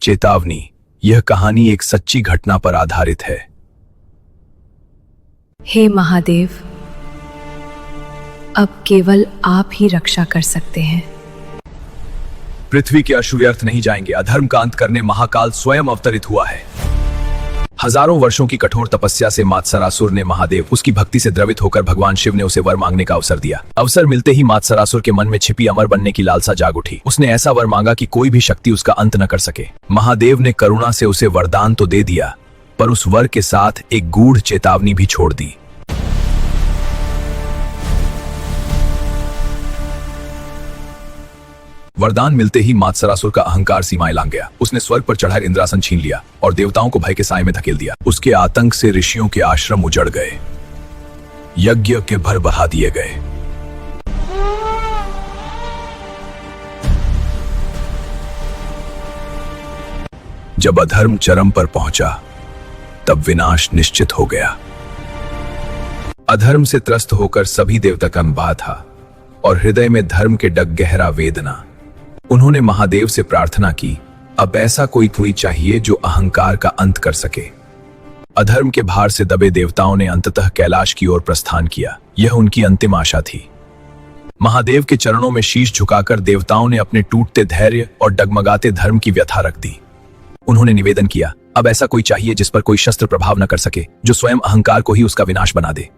चेतावनी, यह कहानी एक सच्ची घटना पर आधारित है। हे महादेव, अब केवल आप ही रक्षा कर सकते हैं। पृथ्वी के अश्रु व्यर्थ नहीं जाएंगे। अधर्म का अंत करने महाकाल स्वयं अवतरित हुआ है। हजारों वर्षों की कठोर तपस्या से मात्सरासुर ने महादेव उसकी भक्ति से द्रवित होकर भगवान शिव ने उसे वर मांगने का अवसर दिया। अवसर मिलते ही मात्सरासुर के मन में छिपी अमर बनने की लालसा जाग उठी। उसने ऐसा वर मांगा कि कोई भी शक्ति उसका अंत न कर सके। महादेव ने करुणा से उसे वरदान तो दे दिया, पर उस वर के साथ एक गूढ़ चेतावनी भी छोड़ दी। वरदान मिलते ही मात्सरासुर का अहंकार सीमाएं लांघ गया। उसने स्वर्ग पर चढ़कर इंद्रासन छीन लिया और देवताओं को भय के साए में धकेल दिया। उसके आतंक से ऋषियों के आश्रम उजड़ गए, यज्ञ के भर बहा दिए गए। जब अधर्म चरम पर पहुंचा, तब विनाश निश्चित हो गया। अधर्म से त्रस्त होकर सभी देवता कंबा था और हृदय में धर्म के डग गहरा वेदना। उन्होंने महादेव से प्रार्थना की, अब ऐसा कोई चाहिए जो अहंकार का अंत कर सके। अधर्म के भार से दबे देवताओं ने अंततः कैलाश की ओर प्रस्थान किया। यह उनकी अंतिम आशा थी। महादेव के चरणों में शीश झुकाकर देवताओं ने अपने टूटते धैर्य और डगमगाते धर्म की व्यथा रख दी। उन्होंने निवेदन किया, अब ऐसा कोई चाहिए जिस पर कोई शस्त्र प्रभाव न कर सके, जो स्वयं अहंकार को ही उसका विनाश बना दे।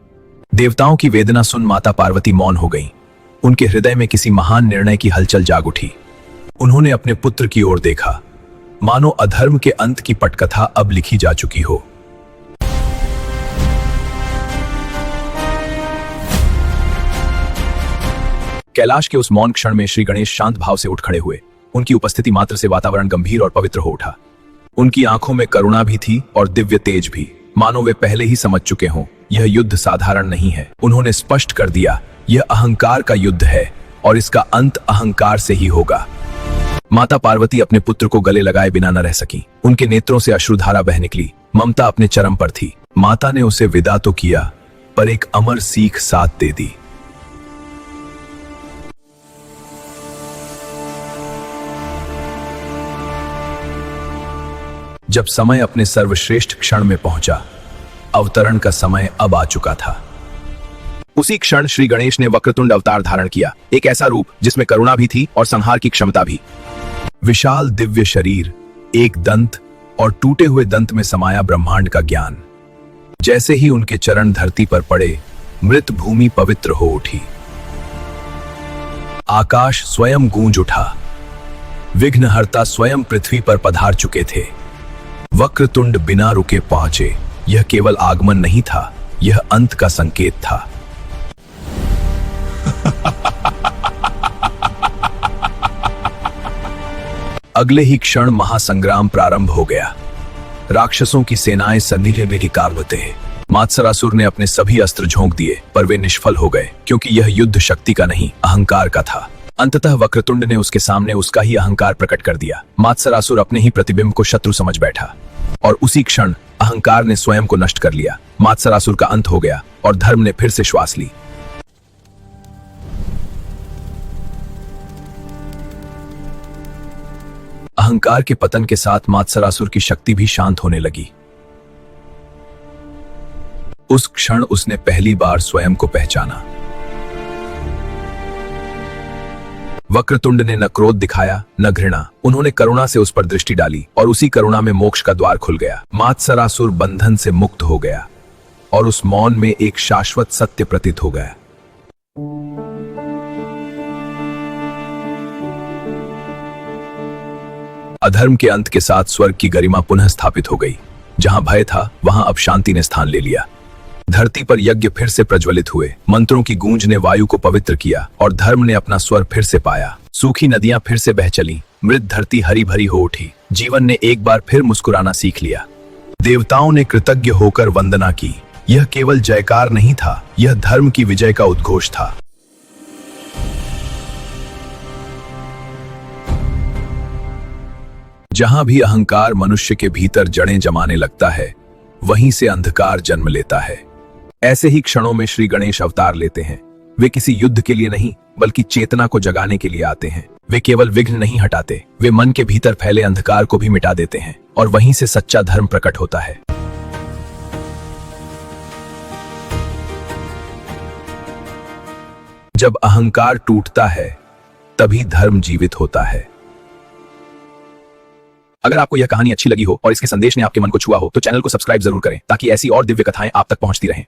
देवताओं की वेदना सुन माता पार्वती मौन हो गईं। उनके हृदय में किसी महान निर्णय की हलचल जाग उठी। उन्होंने अपने पुत्र की ओर देखा, मानो अधर्म के अंत की पटकथा अब लिखी जा चुकी हो। कैलाश के उस मौन क्षण में श्री गणेश शांत भाव से उठ खड़े हुए। उनकी उपस्थिति मात्र से वातावरण गंभीर और पवित्र हो उठा। उनकी आंखों में करुणा भी थी और दिव्य तेज भी, मानो वे पहले ही समझ चुके हों, यह युद्ध साधारण नहीं है। उन्होंने स्पष्ट कर दिया, यह अहंकार का युद्ध है और इसका अंत अहंकार से ही होगा। माता पार्वती अपने पुत्र को गले लगाए बिना न रह सकी। उनके नेत्रों से अश्रुधारा बह निकली। ममता अपने चरम पर थी। माता ने उसे विदा तो किया, पर एक अमर सीख साथ दे दी। जब समय अपने सर्वश्रेष्ठ क्षण में पहुंचा, अवतरण का समय अब आ चुका था। उसी क्षण श्री गणेश ने वक्रतुंड अवतार धारण किया, एक ऐसा रूप जिसमें करुणा भी थी और संहार की क्षमता भी। विशाल दिव्य शरीर, एक दंत और टूटे हुए दंत में समाया ब्रह्मांड का ज्ञान। जैसे ही उनके चरण धरती पर पड़े, मृत भूमि पवित्र हो उठी। आकाश स्वयं गूंज उठा। विघ्नहर्ता स्वयं पृथ्वी पर पधार चुके थे। वक्रतुंड बिना रुके पहुंचे। यह केवल आगमन नहीं था, यह अंत का संकेत था। अगले ही क्षण महासंग्राम प्रारंभ हो गया। राक्षसों की सेनाएं सन्नीले में कारवते। मात्सरासुर ने अपने सभी अस्त्र झोंक दिए, पर वे निष्फल हो गए, क्योंकि यह युद्ध शक्ति का नहीं, अहंकार का था। अंततः वक्रतुंड ने उसके सामने उसका ही अहंकार प्रकट कर दिया। मात्सरासुर अपने ही प्रतिबिंब को शत्रु समझ बैठा और उसी क्षण अहंकार ने स्वयं को नष्ट कर लिया। मात्सरासुर का अंत हो गया और धर्म ने फिर से श्वास ली। अहंकार के पतन के साथ मात्सरासुर की शक्ति भी शांत होने लगी। उस क्षण उसने पहली बार स्वयं को पहचाना। वक्रतुंड ने न क्रोध दिखाया न घृणा। उन्होंने करुणा से उस पर दृष्टि डाली और उसी करुणा में मोक्ष का द्वार खुल गया। मात्सरासुर बंधन से मुक्त हो गया और उस मौन में एक शाश्वत सत्य प्रतीत हो गया। अधर्म के अंत के साथ स्वर्ग की गरिमा पुनः स्थापित हो गई। जहां भय था, वहां अब शांति ने स्थान ले लिया। धरती पर यज्ञ फिर से प्रज्वलित हुए। मंत्रों की गूंज ने वायु को पवित्र किया और धर्म ने अपना स्वर फिर से पाया। सूखी नदियां फिर से बह चली। मृत धरती हरी भरी हो उठी। जीवन ने एक बार फिर मुस्कुराना सीख लिया। देवताओं ने कृतज्ञ होकर वंदना की। यह केवल जयकार नहीं था, यह धर्म की विजय का उद्घोष था। जहां भी अहंकार मनुष्य के भीतर जड़ें जमाने लगता है, वहीं से अंधकार जन्म लेता है। ऐसे ही क्षणों में श्री गणेश अवतार लेते हैं। वे किसी युद्ध के लिए नहीं, बल्कि चेतना को जगाने के लिए आते हैं। वे केवल विघ्न नहीं हटाते, वे मन के भीतर फैले अंधकार को भी मिटा देते हैं और वहीं से सच्चा धर्म प्रकट होता है। जब अहंकार टूटता है तभी धर्म जीवित होता है। अगर आपको यह कहानी अच्छी लगी हो और इसके संदेश ने आपके मन को छुआ हो तो चैनल को सब्सक्राइब जरूर करें ताकि ऐसी और दिव्य कथाएं आप तक पहुंचती रहें।